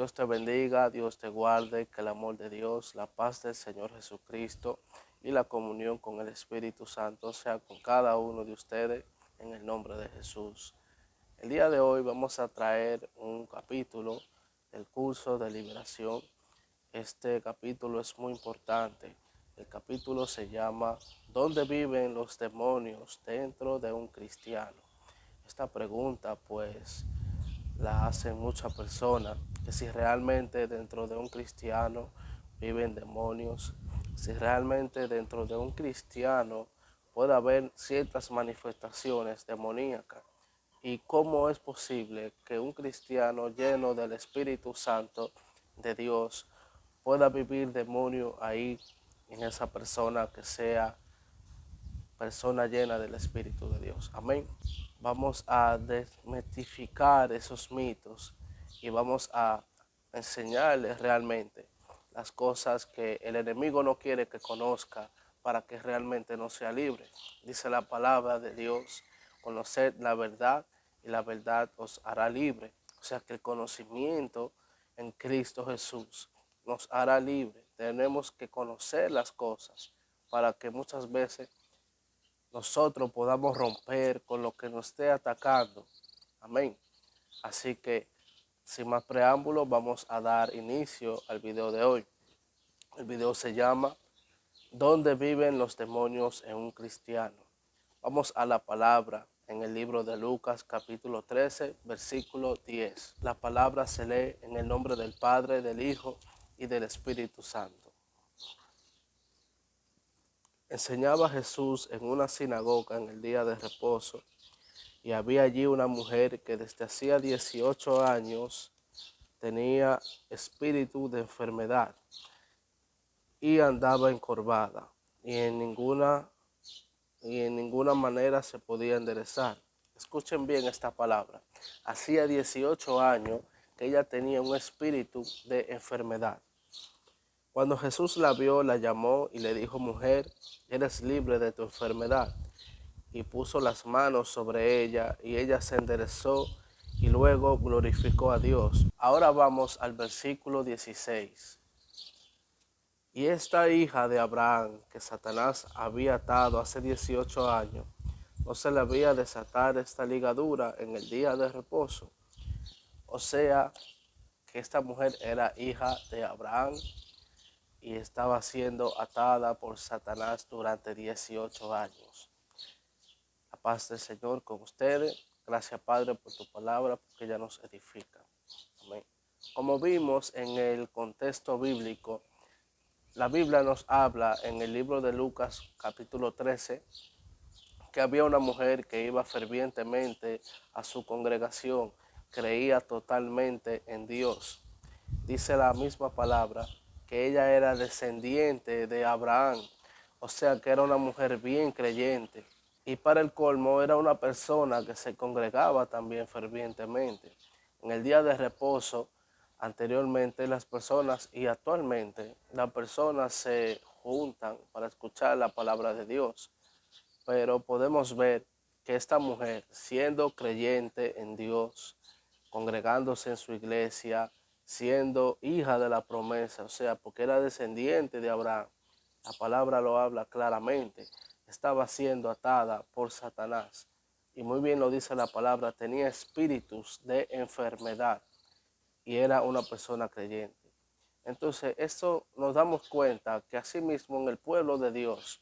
Dios te bendiga, Dios te guarde, que el amor de Dios, la paz del Señor Jesucristo y la comunión con el Espíritu Santo sea con cada uno de ustedes en el nombre de Jesús. El día de hoy vamos a traer un capítulo del curso de liberación. Este capítulo es muy importante. El capítulo se llama ¿Dónde viven los demonios dentro de un cristiano? Esta pregunta pues la hacen muchas personas, que si realmente dentro de un cristiano viven demonios, si realmente dentro de un cristiano puede haber ciertas manifestaciones demoníacas y cómo es posible que un cristiano lleno del Espíritu Santo de Dios pueda vivir demonio ahí en esa persona que sea persona llena del Espíritu de Dios. Amén. Vamos a desmitificar esos mitos y vamos a enseñarles realmente las cosas que el enemigo no quiere que conozca para que realmente no sea libre. Dice la palabra de Dios, conoced la verdad y la verdad os hará libre. O sea que el conocimiento en Cristo Jesús nos hará libre. Tenemos que conocer las cosas para que muchas veces nosotros podamos romper con lo que nos esté atacando. Amén. Así que, sin más preámbulos, vamos a dar inicio al video de hoy. El video se llama ¿Dónde viven los demonios en un cristiano? Vamos a la palabra en el libro de Lucas capítulo 13, versículo 10. La palabra se lee en el nombre del Padre, del Hijo y del Espíritu Santo. Enseñaba Jesús en una sinagoga en el día de reposo, y había allí una mujer que desde hacía 18 años tenía espíritu de enfermedad y andaba encorvada, y en ninguna manera se podía enderezar. Escuchen bien esta palabra. Hacía 18 años que ella tenía un espíritu de enfermedad. Cuando Jesús la vio, la llamó y le dijo: mujer, eres libre de tu enfermedad. Y puso las manos sobre ella, y ella se enderezó y luego glorificó a Dios. Ahora vamos al versículo 16. Y esta hija de Abraham, que Satanás había atado hace 18 años, no se le había desatar esta ligadura en el día de reposo. O sea, que esta mujer era hija de Abraham y estaba siendo atada por Satanás durante 18 años. La paz del Señor con ustedes. Gracias, Padre, por tu palabra, porque ella nos edifica. Amén. Como vimos en el contexto bíblico, la Biblia nos habla en el libro de Lucas, capítulo 13, que había una mujer que iba fervientemente a su congregación, creía totalmente en Dios. Dice la misma palabra que ella era descendiente de Abraham, o sea que era una mujer bien creyente. Y para el colmo era una persona que se congregaba también fervientemente. En el día de reposo, anteriormente las personas y actualmente las personas se juntan para escuchar la palabra de Dios. Pero podemos ver que esta mujer, siendo creyente en Dios, congregándose en su iglesia, siendo hija de la promesa, o sea, porque era descendiente de Abraham, la palabra lo habla claramente, estaba siendo atada por Satanás. Y muy bien lo dice la palabra, tenía espíritus de enfermedad y era una persona creyente. Entonces, esto nos damos cuenta que asimismo en el pueblo de Dios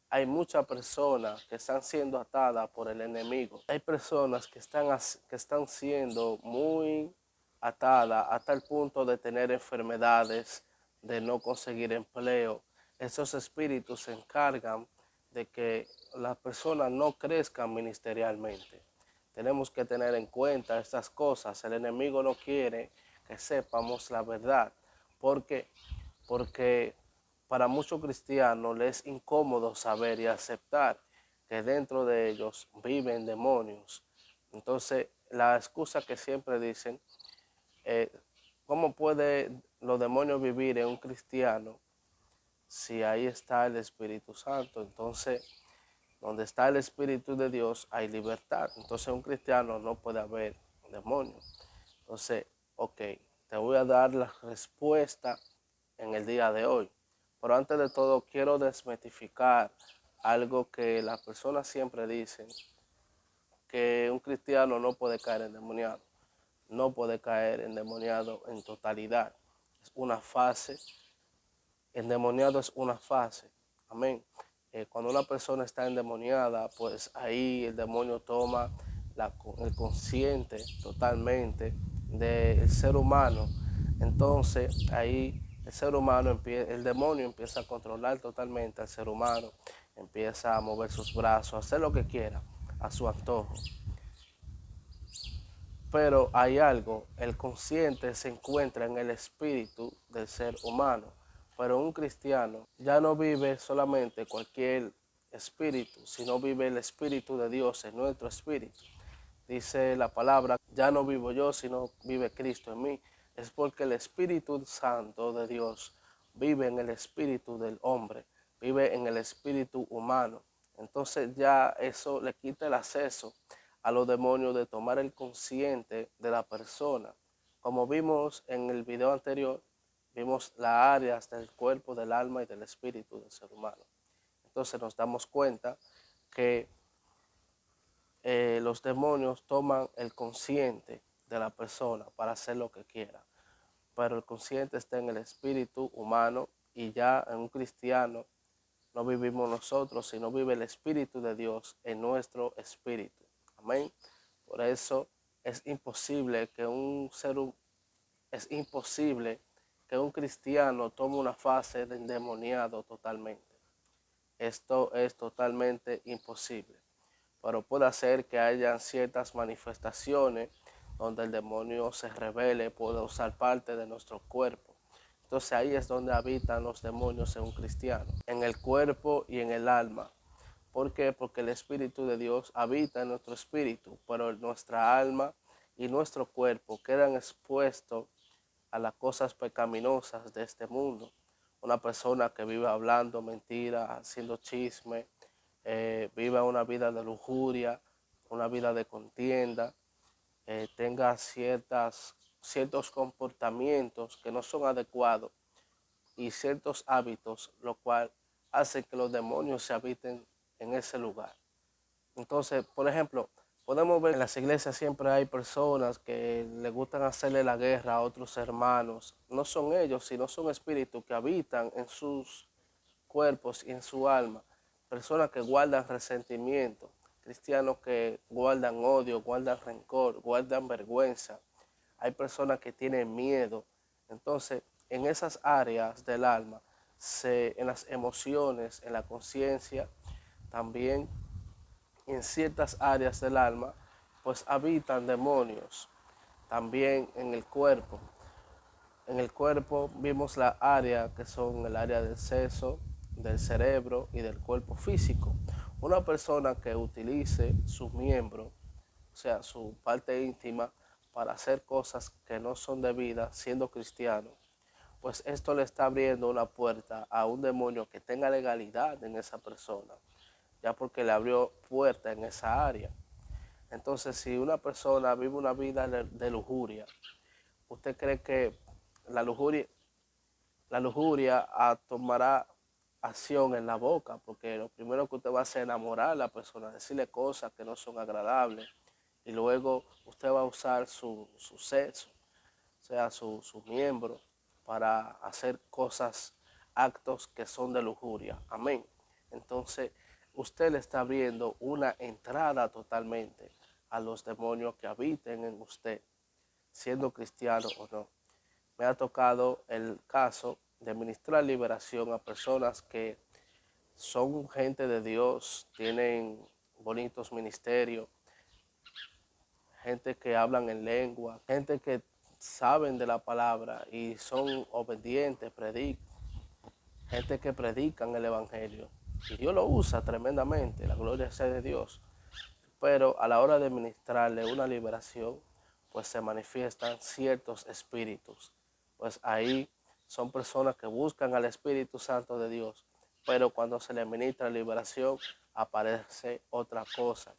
hay muchas personas que están siendo atadas por el enemigo. Hay personas que están siendo muy atadas hasta el punto de tener enfermedades, de no conseguir empleo. Esos espíritus se encargan de que las personas no crezcan ministerialmente. Tenemos que tener en cuenta estas cosas. El enemigo no quiere que sepamos la verdad. ¿Por qué? Porque para muchos cristianos les es incómodo saber y aceptar que dentro de ellos viven demonios. Entonces, la excusa que siempre dicen, eh, ¿cómo puede los demonios vivir en un cristiano si ahí está el Espíritu Santo? Entonces, donde está el Espíritu de Dios hay libertad. Entonces, un cristiano no puede haber demonios. Entonces, ok. te voy a dar la respuesta en el día de hoy. Pero antes de todo, quiero desmitificar algo que las personas siempre dicen, que un cristiano no puede caer endemoniado. No puede caer endemoniado en totalidad. Es una fase. Endemoniado es una fase. Amén. Cuando una persona está endemoniada, pues ahí el demonio toma el consciente totalmente del ser humano. Entonces ahí el ser humano, el demonio empieza a controlar totalmente al ser humano, empieza a mover sus brazos, a hacer lo que quiera, a su antojo. Pero hay algo, el consciente se encuentra en el espíritu del ser humano, pero un cristiano ya no vive solamente cualquier espíritu, sino vive el espíritu de Dios en nuestro espíritu. Dice la palabra, ya no vivo yo, sino vive Cristo en mí. Es porque el Espíritu Santo de Dios vive en el espíritu del hombre, vive en el espíritu humano. Entonces ya eso le quita el acceso a los demonios de tomar el consciente de la persona. Como vimos en el video anterior, vimos las áreas del cuerpo, del alma y del espíritu del ser humano. Entonces nos damos cuenta que los demonios toman el consciente de la persona para hacer lo que quiera. Pero el consciente está en el espíritu humano y ya en un cristiano no vivimos nosotros, sino vive el Espíritu de Dios en nuestro espíritu. Amén. Por eso es imposible que es imposible que un cristiano tome una fase de endemoniado totalmente. Esto es totalmente imposible. Pero puede hacer que hayan ciertas manifestaciones donde el demonio se revele, puede usar parte de nuestro cuerpo. Entonces ahí es donde habitan los demonios en un cristiano, en el cuerpo y en el alma. ¿Por qué? Porque el Espíritu de Dios habita en nuestro espíritu, pero nuestra alma y nuestro cuerpo quedan expuestos a las cosas pecaminosas de este mundo. Una persona que vive hablando mentiras, haciendo chisme, viva una vida de lujuria, una vida de contienda, tenga ciertos comportamientos que no son adecuados y ciertos hábitos, lo cual hace que los demonios se habiten en ese lugar. Entonces, por ejemplo, podemos ver en las iglesias siempre hay personas que le gustan hacerle la guerra a otros hermanos. No son ellos, sino son espíritus que habitan en sus cuerpos y en su alma. Personas que guardan resentimiento, cristianos que guardan odio, guardan rencor, guardan vergüenza. Hay personas que tienen miedo. Entonces, en esas áreas del alma, en las emociones, en la conciencia, también en ciertas áreas del alma, pues habitan demonios. También en el cuerpo. En el cuerpo vimos la área que son el área del sexo, del cerebro y del cuerpo físico. Una persona que utilice su miembro, o sea, su parte íntima, para hacer cosas que no son debidas siendo cristiano, pues esto le está abriendo una puerta a un demonio que tenga legalidad en esa persona, ya porque le abrió puerta en esa área. Entonces, si una persona vive una vida de lujuria, ¿usted cree que la lujuria, tomará acción en la boca? Porque lo primero que usted va a hacer es enamorar a la persona, decirle cosas que no son agradables, y luego usted va a usar su sexo, o sea, su miembro, para hacer cosas, actos que son de lujuria. Amén. Entonces, usted le está abriendo una entrada totalmente a los demonios que habiten en usted, siendo cristiano o no. Me ha tocado el caso de ministrar liberación a personas que son gente de Dios, tienen bonitos ministerios, gente que hablan en lengua, gente que saben de la palabra y son obedientes, gente que predican el evangelio. Y Dios lo usa tremendamente, la gloria sea de Dios. Pero a la hora de ministrarle una liberación, pues se manifiestan ciertos espíritus. Pues ahí son personas que buscan al Espíritu Santo de Dios, pero cuando se le ministra liberación aparece otra cosa.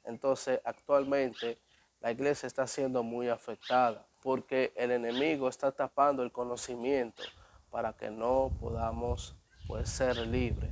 Entonces actualmente la iglesia está siendo muy afectada porque el enemigo está tapando el conocimiento para que no podamos pues ser libres.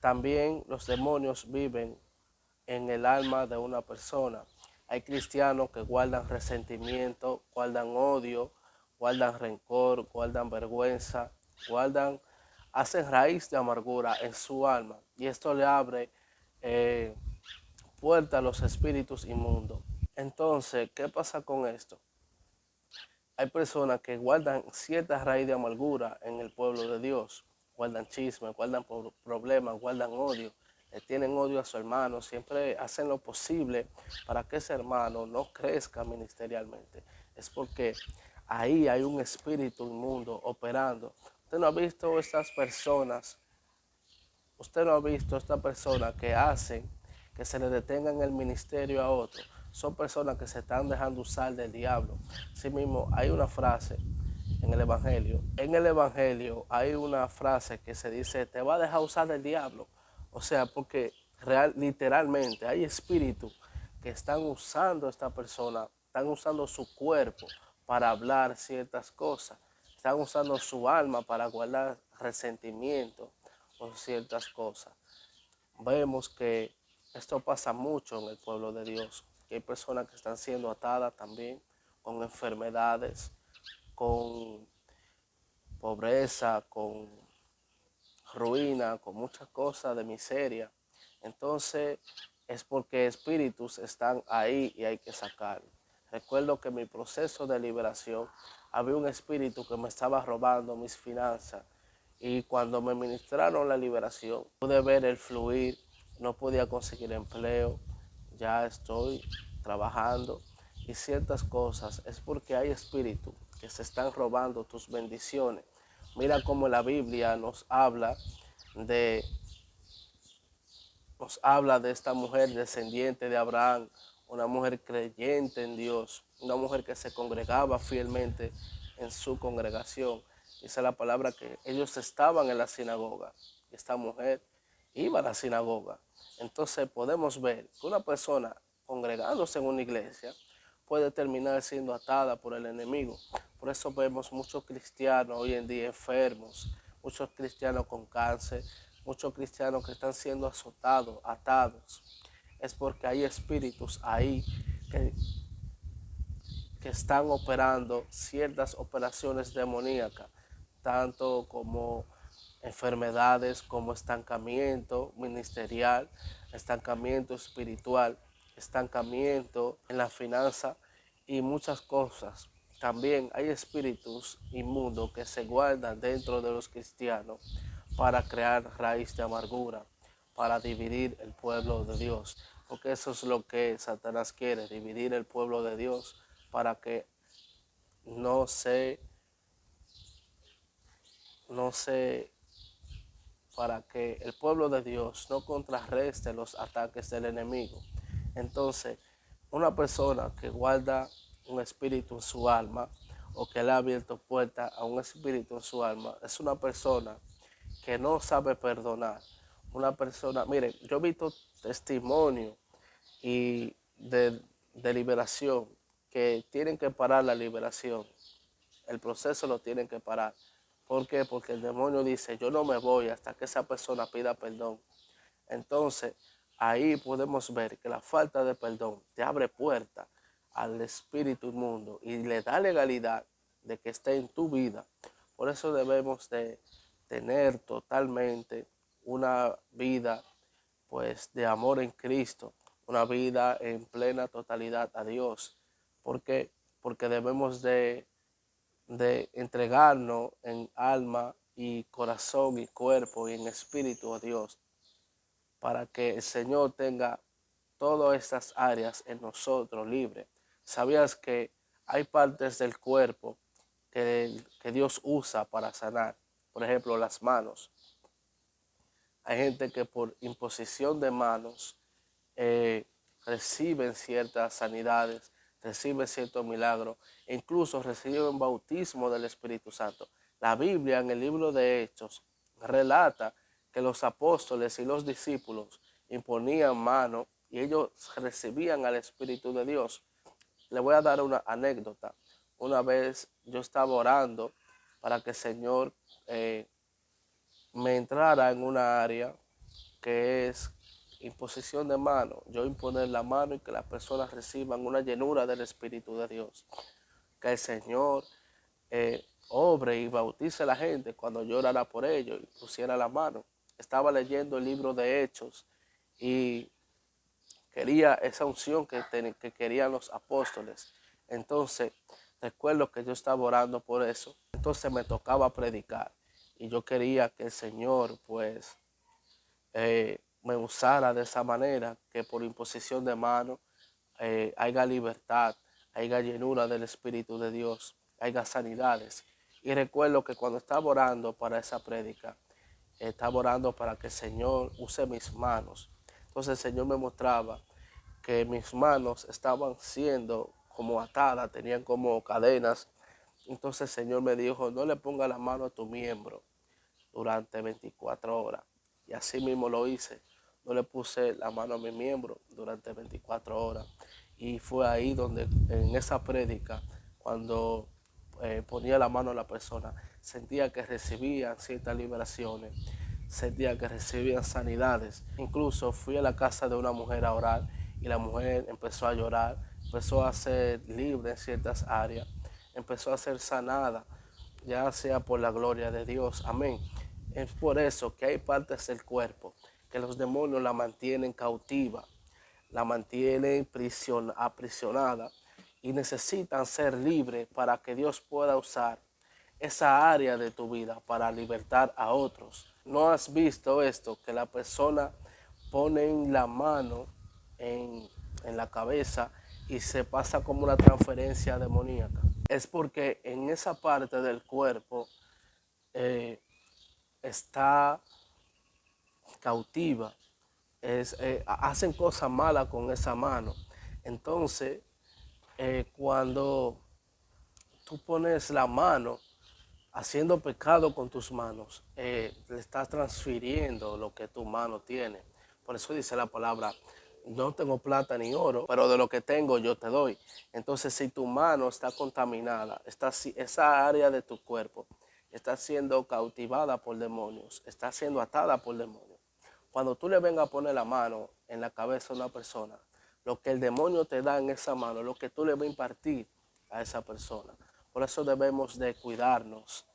También los demonios viven en el alma de una persona. Hay cristianos que guardan resentimiento, guardan odio, guardan rencor, guardan vergüenza, hacen raíz de amargura en su alma. Y esto le abre puerta a los espíritus inmundos. Entonces, ¿qué pasa con esto? Hay personas que guardan cierta raíz de amargura en el pueblo de Dios, guardan chismes, guardan problemas, guardan odio, le tienen odio a su hermano, siempre hacen lo posible para que ese hermano no crezca ministerialmente. Es porque ahí hay un espíritu inmundo operando. Usted no ha visto estas personas que hacen que se le detenga en el ministerio a otro. Son personas que se están dejando usar del diablo. Así mismo, hay una frase en el Evangelio. En el Evangelio hay una frase que se dice, te va a dejar usar del diablo. O sea, porque literalmente hay espíritus que están usando a esta persona, están usando su cuerpo para hablar ciertas cosas. Están usando su alma para guardar resentimiento o ciertas cosas. Vemos que esto pasa mucho en el pueblo de Dios, que hay personas que están siendo atadas también con enfermedades, con pobreza, con ruina, con muchas cosas de miseria. Entonces es porque espíritus están ahí y hay que sacarlos. Recuerdo que en mi proceso de liberación había un espíritu que me estaba robando mis finanzas y cuando me ministraron la liberación pude ver el fluir, no podía conseguir empleo, ya estoy trabajando y ciertas cosas. Es porque hay espíritus que se están robando tus bendiciones. Mira cómo la Biblia de, nos habla de esta mujer descendiente de Abraham, una mujer creyente en Dios, una mujer que se congregaba fielmente en su congregación. Dice la palabra que ellos estaban en la sinagoga y esta mujer iba a la sinagoga. Entonces podemos ver que una persona congregándose en una iglesia puede terminar siendo atada por el enemigo. Por eso vemos muchos cristianos hoy en día enfermos, muchos cristianos con cáncer, muchos cristianos que están siendo azotados, atados. Es porque hay espíritus ahí que están operando ciertas operaciones demoníacas, tanto como enfermedades, como estancamiento ministerial, estancamiento espiritual, estancamiento en la finanza y muchas cosas. También hay espíritus inmundos que se guardan dentro de los cristianos para crear raíz de amargura, para dividir el pueblo de Dios. Porque eso es lo que Satanás quiere, dividir el pueblo de Dios para que no se, no se, para que el pueblo de Dios no contrarreste los ataques del enemigo. Entonces, una persona que guarda un espíritu en su alma o que le ha abierto puerta a un espíritu en su alma, es una persona que no sabe perdonar. Una persona, mire, yo he visto testimonio y de liberación que tienen que parar la liberación. El proceso lo tienen que parar. ¿Por qué? Porque el demonio dice, yo no me voy hasta que esa persona pida perdón. Entonces, ahí podemos ver que la falta de perdón te abre puerta al espíritu inmundo y le da legalidad de que esté en tu vida. Por eso debemos de tener totalmente una vida pues de amor en Cristo, una vida en plena totalidad a Dios. ¿Por qué? Porque debemos de entregarnos en alma y corazón y cuerpo y en espíritu a Dios, para que el Señor tenga todas estas áreas en nosotros libres. ¿Sabías que hay partes del cuerpo que Dios usa para sanar? Por ejemplo, las manos. Hay gente que por imposición de manos reciben ciertas sanidades, reciben ciertos milagros, e incluso reciben bautismo del Espíritu Santo. La Biblia en el libro de Hechos relata que los apóstoles y los discípulos imponían mano y ellos recibían al Espíritu de Dios. le voy a dar una anécdota. Una vez yo estaba orando para que el Señor me entrara en una área que es imposición de mano. Yo imponer la mano y que las personas reciban una llenura del Espíritu de Dios. Que el Señor obre y bautice a la gente cuando yo orara por ellos y pusiera la mano. Estaba leyendo el libro de Hechos y quería esa unción que querían los apóstoles. Entonces, recuerdo que yo estaba orando por eso. Entonces me tocaba predicar y yo quería que el Señor, pues, me usara de esa manera, que por imposición de mano haya libertad, haya llenura del Espíritu de Dios, haya sanidades. Y recuerdo que cuando estaba orando para esa prédica, estaba orando para que el Señor use mis manos. Entonces el Señor me mostraba que mis manos estaban siendo como atadas, tenían como cadenas. Entonces el Señor me dijo, no le ponga la mano a tu miembro durante 24 horas. Y así mismo lo hice. No le puse la mano a mi miembro durante 24 horas. Y fue ahí donde, en esa prédica, cuando ponía la mano a la persona, sentía que recibían ciertas liberaciones, sentía que recibían sanidades. Incluso fui a la casa de una mujer a orar y la mujer empezó a llorar, empezó a ser libre en ciertas áreas, empezó a ser sanada, ya sea por la gloria de Dios. Amén. Es por eso que hay partes del cuerpo que los demonios la mantienen cautiva, la mantienen aprisionada y necesitan ser libres para que Dios pueda usar esa área de tu vida para libertar a otros. ¿No has visto esto? Que la persona pone la mano en la cabeza y se pasa como una transferencia demoníaca. Es porque en esa parte del cuerpo está cautiva, hacen cosas malas con esa mano. Entonces, cuando tú pones la mano haciendo pecado con tus manos, le estás transfiriendo lo que tu mano tiene. Por eso dice la palabra, no tengo plata ni oro, pero de lo que tengo yo te doy. Entonces, si tu mano está contaminada, esa área de tu cuerpo está siendo cautivada por demonios, está siendo atada por demonios. Cuando tú le vengas a poner la mano en la cabeza a una persona, lo que el demonio te da en esa mano, lo que tú le vas a impartir a esa persona. Por eso debemos de cuidarnos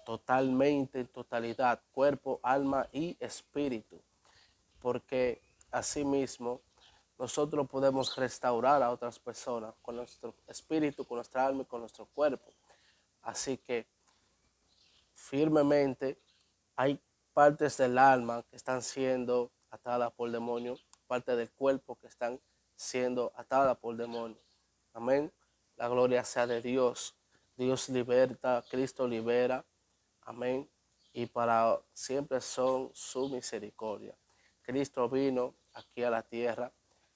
totalmente, en totalidad, cuerpo, alma y espíritu. Porque asimismo nosotros podemos restaurar a otras personas con nuestro espíritu, con nuestra alma y con nuestro cuerpo. Así que firmemente hay partes del alma que están siendo atadas por demonios, partes del cuerpo que están siendo atadas por demonios. Amén. La gloria sea de Dios. Dios liberta, Cristo libera. Amén. Y para siempre son su misericordia. Cristo vino aquí a la tierra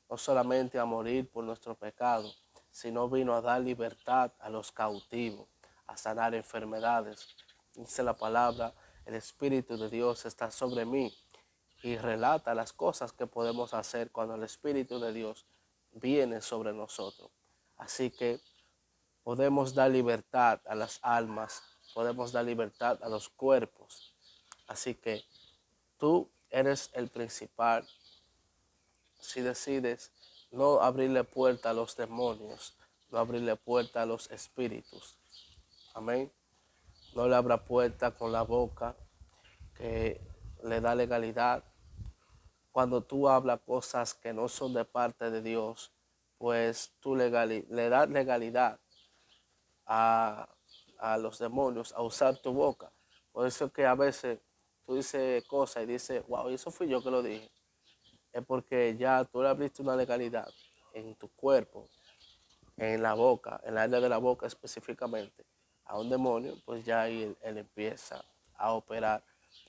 no solamente a morir por nuestro pecado, sino vino a dar libertad a los cautivos, a sanar enfermedades. Dice la palabra, el Espíritu de Dios está sobre mí y relata las cosas que podemos hacer cuando el Espíritu de Dios viene sobre nosotros. Así que podemos dar libertad a las almas, podemos dar libertad a los cuerpos. Así que tú eres el principal. Si decides no abrirle puerta a los demonios, no abrirle puerta a los espíritus. Amén. No le abra puerta con la boca que le da legalidad. Cuando tú hablas cosas que no son de parte de Dios, pues tú le das legalidad a, a los demonios a usar tu boca. Por eso que a veces tú dices cosas y dices, wow, eso fui yo que lo dije. Es porque ya tú le abriste una legalidad en tu cuerpo, en la boca, en el área de la boca específicamente, a un demonio, pues ya ahí él empieza a operar.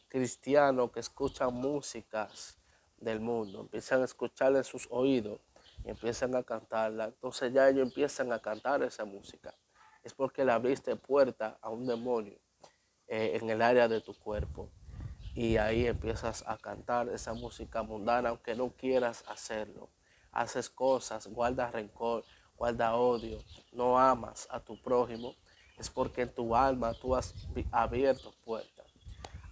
Cristianos que escuchan músicas del mundo, empiezan a escucharla en sus oídos y empiezan a cantarla. Entonces ya ellos empiezan a cantar esa música. Es porque le abriste puerta a un demonio en el área de tu cuerpo. Y ahí empiezas a cantar esa música mundana, aunque no quieras hacerlo. Haces cosas, guardas rencor, guarda odio, no amas a tu prójimo, es porque en tu alma tú has abierto puertas.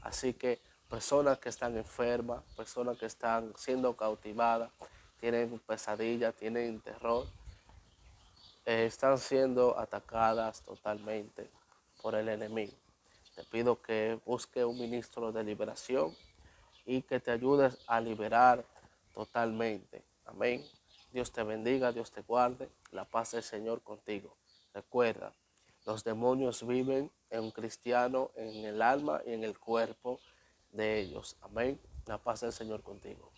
Así que personas que están enfermas, personas que están siendo cautivadas, tienen pesadillas, tienen terror, están siendo atacadas totalmente por el enemigo. Te pido que busque un ministro de liberación y que te ayudes a liberar totalmente. Amén. Dios te bendiga, Dios te guarde. La paz del Señor contigo. Recuerda, los demonios viven en un cristiano, en el alma y en el cuerpo de ellos. Amén. La paz del Señor contigo.